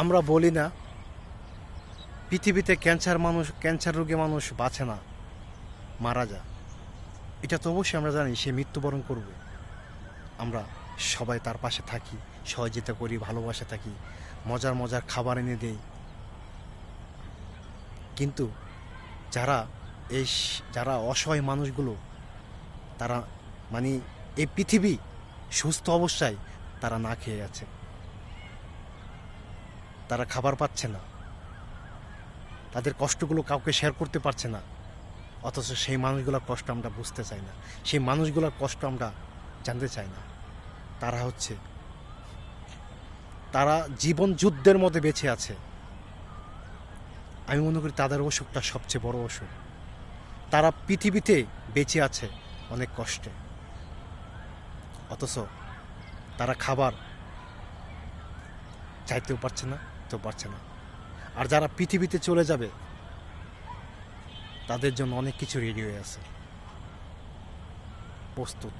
আমরা বলি না পৃথিবীতে ক্যান্সার রোগে মানুষ বাঁচে না, মারা যায়। এটা তো অবশ্যই আমরা জানি সে মৃত্যুবরণ করবে। আমরা সবাই তার পাশে থাকি, সহযোগিতা করি, ভালোবাসা থাকি, মজার মজার খাবার এনে দেই। কিন্তু যারা যারা অসহায় মানুষগুলো, তারা মানে এই পৃথিবী সুস্থ অবস্থায় তারা না খেয়ে আছে, তারা খাবার পাচ্ছে না, তাদের কষ্টগুলো কাউকে শেয়ার করতে পারছে না। অথচ সেই মানুষগুলোর কষ্ট আমরা বুঝতে চাই না, সেই মানুষগুলোর কষ্ট আমরা জানতে চাই না। তারা জীবন যুদ্ধের মধ্যে বেঁচে আছে। আমি মনে করি তাদের অসুখটা সবচেয়ে বড় অসুখ। তারা পৃথিবীতে বেঁচে আছে অনেক কষ্টে, অথচ তারা খাবার চাইতেও পারছে না, তো পারছে না। আর যারা পৃথিবীতে চলে যাবে তাদের জন্য অনেক কিছু রেডি হয়ে আছে, প্রস্তুত।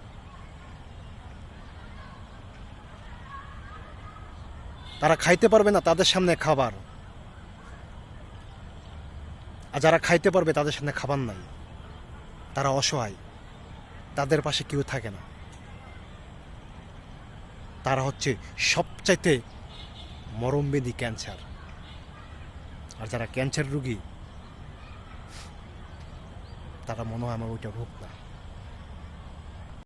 তারা খাইতে পারবে না, তাদের সামনে খাবার। আর যারা খাইতে পারবে তাদের সামনে খাবার নাই। তারা অসহায়, তাদের পাশে কেউ থাকে না। তারা হচ্ছে সবচাইতে মরমবেদী ক্যান্সার। আর যারা ক্যান্সার রোগী, তারা মনে হয় আমার ওইটা রোগ না।